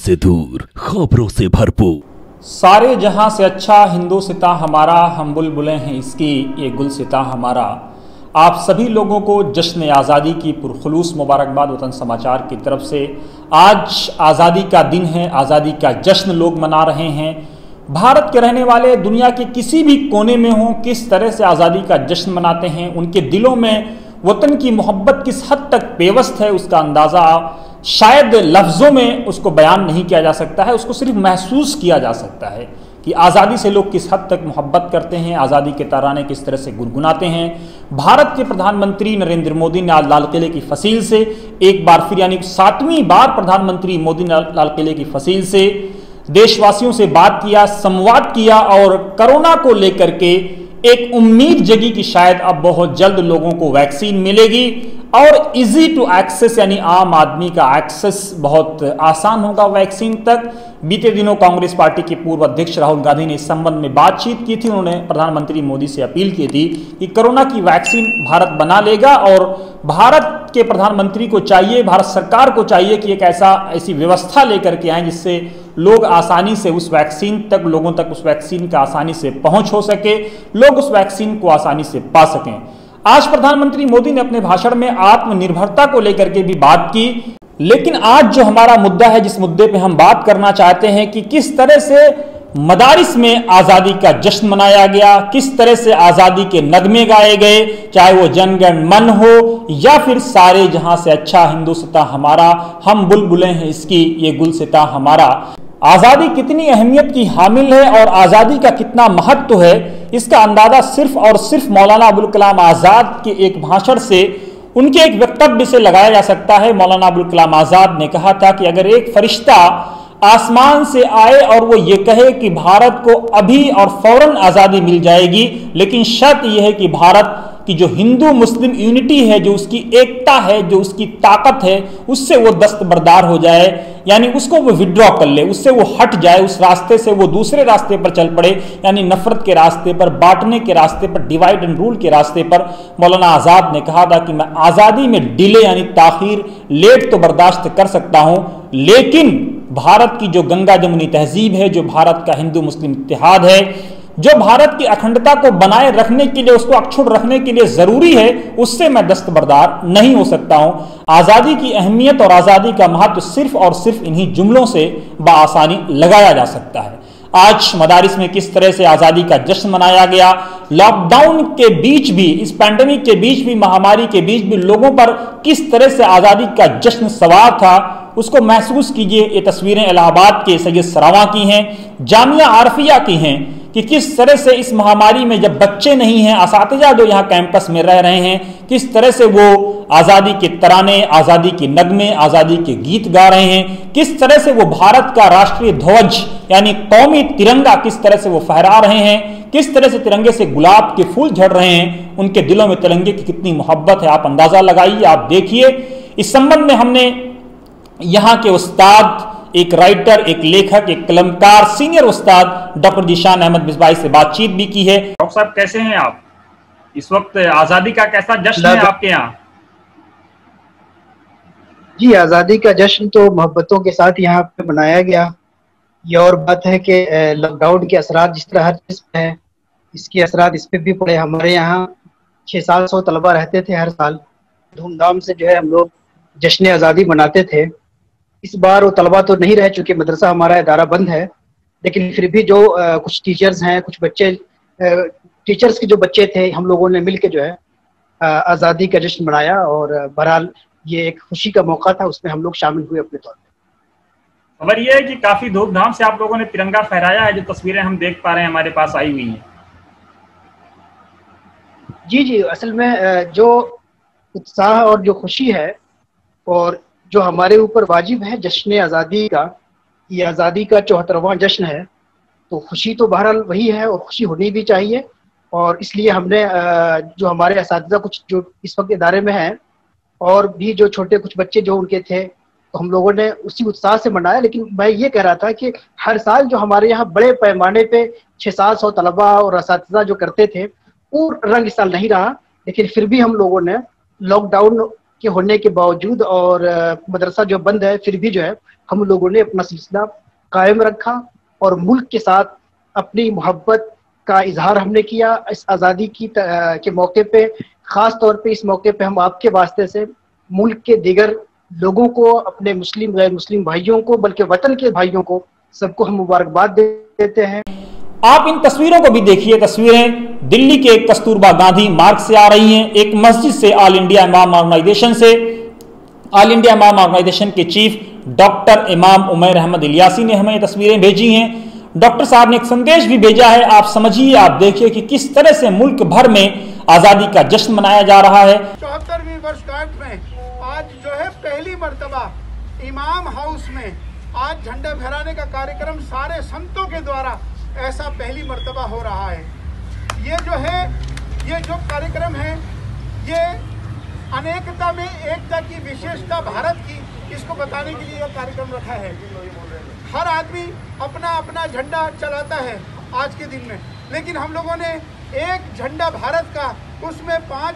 से दूर, खबरों से भरपूर। सारे जहां से अच्छा हिंदुस्तां हमारा, हम बुलबुलें हैं इसकी, ये गुलसितां हमारा। आप सभी लोगों को जश्न आज़ादी की पुरखुलूस मुबारकबाद वतन समाचार की तरफ से। आज आज़ादी का दिन है, आज़ादी का जश्न लोग मना रहे हैं। भारत के रहने वाले दुनिया के किसी भी कोने में हों, किस तरह से आज़ादी का जश्न मनाते हैं, उनके दिलों में वतन की मोहब्बत किस हद तक पेवस्त है, उसका अंदाज़ा शायद लफ्ज़ों में उसको बयान नहीं किया जा सकता है। उसको सिर्फ महसूस किया जा सकता है कि आज़ादी से लोग किस हद तक मोहब्बत करते हैं, आज़ादी के तराने किस तरह से गुनगुनाते हैं। भारत के प्रधानमंत्री नरेंद्र मोदी ने आज लाल किले की फसील से एक बार फिर, यानी 7वीं बार प्रधानमंत्री मोदी ने लाल किले की फसील से देशवासियों से बात किया, संवाद किया और कोरोना को लेकर के एक उम्मीद जगी कि शायद अब बहुत जल्द लोगों को वैक्सीन मिलेगी और इजी टू एक्सेस, यानी आम आदमी का एक्सेस बहुत आसान होगा वैक्सीन तक। बीते दिनों कांग्रेस पार्टी के पूर्व अध्यक्ष राहुल गांधी ने इस संबंध में बातचीत की थी। उन्होंने प्रधानमंत्री मोदी से अपील की थी कि कोरोना की वैक्सीन भारत बना लेगा और भारत के प्रधानमंत्री को चाहिए, भारत सरकार को चाहिए कि एक ऐसी व्यवस्था लेकर के आए जिससे लोग आसानी से उस वैक्सीन तक, लोगों तक उस वैक्सीन का आसानी से पहुंच हो सके, लोग उस वैक्सीन को आसानी से पा सकें। आज प्रधानमंत्री मोदी ने अपने भाषण में आत्मनिर्भरता को लेकर के भी बात की, लेकिन आज जो हमारा मुद्दा है, जिस मुद्दे पे हम बात करना चाहते हैं कि किस तरह से मदारिस में आज़ादी का जश्न मनाया गया, किस तरह से आज़ादी के नगमे गाए गए, चाहे वो जन गण मन हो या फिर सारे जहां से अच्छा हिंदुस्तां हमारा, हम बुलबुलें हैं इसकी, ये गुलसितां हमारा। आज़ादी कितनी अहमियत की हामिल है और आज़ादी का कितना महत्व है, इसका अंदाजा सिर्फ और सिर्फ मौलाना अबुल कलाम आज़ाद के एक भाषण से, उनके एक वक्तव्य से लगाया जा सकता है। मौलाना अबुल कलाम आज़ाद ने कहा था कि अगर एक फरिश्ता आसमान से आए और वो ये कहे कि भारत को अभी और फौरन आज़ादी मिल जाएगी, लेकिन शर्त यह है कि भारत कि जो हिंदू मुस्लिम यूनिटी है, जो उसकी एकता है, जो उसकी ताकत है, उससे वो दस्तबरदार हो जाए, यानी उसको वो विड्रॉ कर ले, उससे वो हट जाए, उस रास्ते से वो दूसरे रास्ते पर चल पड़े, यानी नफरत के रास्ते पर, बांटने के रास्ते पर, डिवाइड एंड रूल के रास्ते पर। मौलाना आज़ाद ने कहा था कि मैं आज़ादी में डिले यानी ताखीर, लेट तो बर्दाश्त कर सकता हूं, लेकिन भारत की जो गंगा जमुनी तहजीब है, जो भारत का हिंदू मुस्लिम इत्तेहाद है, जो भारत की अखंडता को बनाए रखने के लिए, उसको अक्षुण्ण रखने के लिए जरूरी है, उससे मैं दस्तबरदार नहीं हो सकता हूं। आज़ादी की अहमियत और आज़ादी का महत्व सिर्फ और सिर्फ इन्हीं जुमलों से बआसानी लगाया जा सकता है। आज मदारिस में किस तरह से आज़ादी का जश्न मनाया गया, लॉकडाउन के बीच भी, इस पैंडेमिक के बीच भी, महामारी के बीच भी लोगों पर किस तरह से आज़ादी का जश्न सवार था, उसको महसूस कीजिए। ये तस्वीरें इलाहाबाद के सैयद सरावां की हैं, जामिया आरफिया की हैं, कि किस तरह से इस महामारी में जब बच्चे नहीं हैं, असातिज़ा जो यहाँ कैंपस में रह रहे हैं, किस तरह से वो आज़ादी के तराने, आज़ादी के नगमे, आज़ादी के गीत गा रहे हैं, किस तरह से वो भारत का राष्ट्रीय ध्वज यानी कौमी तिरंगा किस तरह से वो फहरा रहे हैं, किस तरह से तिरंगे से गुलाब के फूल झड़ रहे हैं, उनके दिलों में तिरंगे की कितनी मोहब्बत है, आप अंदाज़ा लगाइए, आप देखिए। इस संबंध में हमने यहाँ के उस्ताद, एक राइटर, एक लेखक, एक कलमकार, सीनियर उस्ताद डॉक्टर जीशान अहमद मिसबाही से बातचीत भी की है। डॉक्टर साहब कैसे हैं आप? इस वक्त आज़ादी का कैसा जश्न है आपके यहाँ? जी, आज़ादी का जश्न तो मोहब्बतों के साथ यहाँ पे मनाया गया। ये और बात है कि लॉकडाउन के असरात जिस तरह हर चीज़ पे है, इसके असरात इस पे भी पड़े। हमारे यहाँ 600-700 तलबा रहते थे, हर साल धूमधाम से जो है हम लोग जश्न आज़ादी मनाते थे। इस बार वो तलबा तो नहीं रह चुके, मदरसा हमारा इदारा बंद है, लेकिन फिर भी जो कुछ टीचर्स हैं, कुछ बच्चे, टीचर्स के जो बच्चे थे, हम लोगों ने मिल के जो है आज़ादी का जश्न मनाया और बहरहाल ये एक खुशी का मौका था, उसमें हम लोग शामिल हुए अपने तौर पर। खबर ये है कि काफ़ी धूमधाम से आप लोगों ने तिरंगा फहराया है, जो तस्वीरें हम देख पा रहे हैं हमारे पास आई हुई हैं। जी जी, असल में जो उत्साह और जो खुशी है और जो हमारे ऊपर वाजिब है जश्न आज़ादी का, ये आज़ादी का 74वां जश्न है, तो खुशी तो बहरहाल वही है और खुशी होनी भी चाहिए। और इसलिए हमने जो हमारे असातिज़ा कुछ जो इस वक्त इदारे में हैं और भी जो छोटे कुछ बच्चे जो उनके थे, तो हम लोगों ने उसी उत्साह से मनाया। लेकिन मैं ये कह रहा था कि हर साल जो हमारे यहाँ बड़े पैमाने पे 600-700 तलबा और असातिज़ा जो करते थे, वो रंग इस साल नहीं रहा, लेकिन फिर भी हम लोगों ने लॉकडाउन के होने के बावजूद और मदरसा जो बंद है फिर भी जो है हम लोगों ने अपना सिलसिला कायम रखा और मुल्क के साथ अपनी मोहब्बत का इजहार हमने किया इस आज़ादी के मौके पे। ख़ास तौर पे इस मौके पे हम आपके वास्ते से मुल्क के दीगर लोगों को, अपने मुस्लिम गैर मुस्लिम भाइयों को, बल्कि वतन के भाइयों को, सबको हम मुबारकबाद देते हैं। आप इन तस्वीरों को भी देखिए। तस्वीरें दिल्ली के कस्तूरबा गांधी मार्ग से आ रही हैं, एक मस्जिद से, ऑल इंडिया इमाम ऑर्गेनाइजेशन से। ऑल इंडिया इमाम ऑर्गेनाइजेशन के चीफ डॉक्टर इमाम उमैर अहमद इलियासी ने हमें ये तस्वीरें भेजी हैं। डॉक्टर साहब ने एक संदेश भी भेजा है, आप समझिए, आप देखिए कि किस तरह से मुल्क भर में आजादी का जश्न मनाया जा रहा है। 74वीं वर्षगांठ में आज जो है पहली मर्तबा इमाम हाउस में आज झंडा फहराने का कार्यक्रम सारे संतों के द्वारा ऐसा पहली मर्तबा हो रहा है। ये जो है, ये जो कार्यक्रम है, ये अनेकता में एकता की विशेषता भारत की, इसको बताने के लिए यह कार्यक्रम रखा है। हर आदमी अपना अपना झंडा चलाता है आज के दिन में, लेकिन हम लोगों ने एक झंडा भारत का, उसमें 5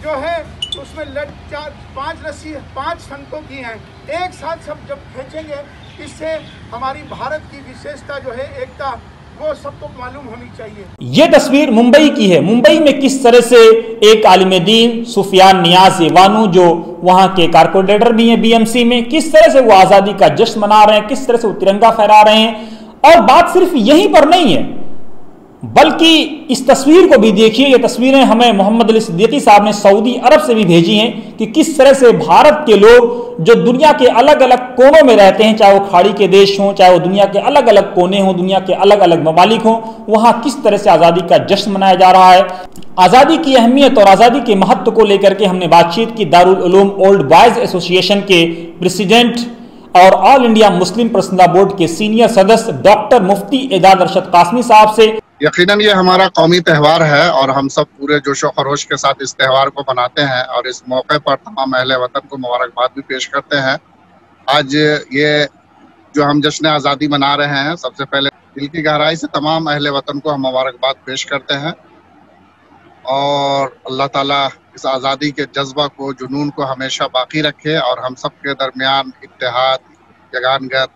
जो है उसमें 5 रस्सी 5 संतों की हैं, एक साथ सब जब खींचेंगे, इससे हमारी भारत की विशेषता जो है, एकता, वो सबको मालूम होनी चाहिए। ये तस्वीर मुंबई की है। मुंबई में किस तरह से एक आलिम दीन सुफियान नियाज वानू, जो वहां के कारपोरेटर भी हैं बीएमसी में, किस तरह से वो आजादी का जश्न मना रहे हैं, किस तरह से वो तिरंगा फहरा रहे हैं। और बात सिर्फ यहीं पर नहीं है, बल्कि इस तस्वीर को भी देखिए। ये तस्वीरें हमें मोहम्मद अली सिद्दीकी साहब ने सऊदी अरब से भी भेजी हैं कि किस तरह से भारत के लोग जो दुनिया के अलग अलग कोनों में रहते हैं, चाहे वो खाड़ी के देश हों, चाहे वो दुनिया के अलग अलग कोने हों, दुनिया के अलग अलग ममालिक हों, वहां किस तरह से आज़ादी का जश्न मनाया जा रहा है। आज़ादी की अहमियत और आज़ादी के महत्व को लेकर के हमने बातचीत की Darul Uloom old boys association के प्रेसिडेंट और all India Muslim personal board के सीनियर सदस्य डॉक्टर मुफ्ती एजाज अरशद कासमी साहब से। यकीनन ये हमारा कौमी त्यौहार है और हम सब पूरे जोशो खरोश के साथ इस त्यौहार को मनाते हैं और इस मौके पर तमाम अहले वतन को मुबारकबाद भी पेश करते हैं। आज ये जो हम जश्न आज़ादी मना रहे हैं, सबसे पहले दिल की गहराई से तमाम अहले वतन को हम मुबारकबाद पेश करते हैं और अल्लाह ताला इस आज़ादी के जज्बा को, जुनून को हमेशा बाकी रखे और हम सब के दरमियान इत्तेहाद, यगानगत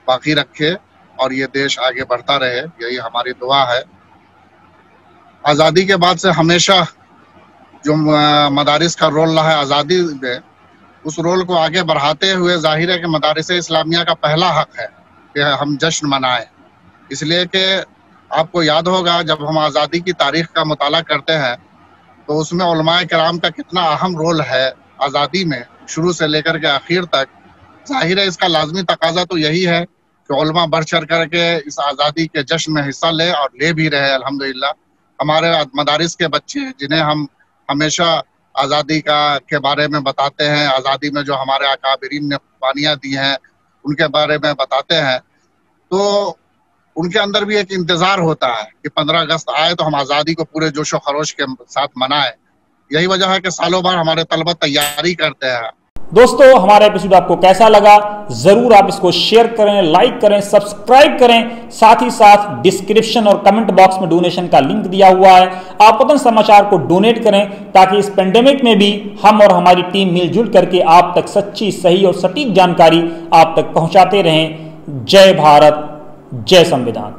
बाकी रखे और ये देश आगे बढ़ता रहे, यही हमारी दुआ है। आज़ादी के बाद से हमेशा जो मदारिस का रोल रहा है आज़ादी में, उस रोल को आगे बढ़ाते हुए जाहिर है कि मदारिस इस्लामिया का पहला हक है कि हम जश्न मनाएं। इसलिए कि आपको याद होगा जब हम आज़ादी की तारीख का मुताला करते हैं तो उसमें उलमाए किराम का कितना अहम रोल है आज़ादी में, शुरू से लेकर के आखिर तक। जाहिर है इसका लाजमी तकाजा तो यही है कि उलमा बढ़ चढ़ करके इस आज़ादी के जश्न में हिस्सा ले और ले भी रहे अल्हम्दुलिल्लाह। हमारे मदारिस के बच्चे जिन्हें हम हमेशा आज़ादी के बारे में बताते हैं, आज़ादी में जो हमारे अकाबिरीन ने कुर्बानियाँ दी हैं उनके बारे में बताते हैं, तो उनके अंदर भी एक इंतज़ार होता है कि 15 अगस्त आए तो हम आज़ादी को पूरे जोशो खरोश के साथ मनाएं। यही वजह है कि सालों भर हमारे तलबा तैयारी करते हैं। दोस्तों, हमारा एपिसोड आपको कैसा लगा, जरूर आप इसको शेयर करें, लाइक करें, सब्सक्राइब करें। साथ ही साथ डिस्क्रिप्शन और कमेंट बॉक्स में डोनेशन का लिंक दिया हुआ है, आप वतन समाचार को डोनेट करें ताकि इस पेंडेमिक में भी हम और हमारी टीम मिलजुल करके आप तक सच्ची, सही और सटीक जानकारी आप तक पहुंचाते रहें। जय भारत, जय संविधान।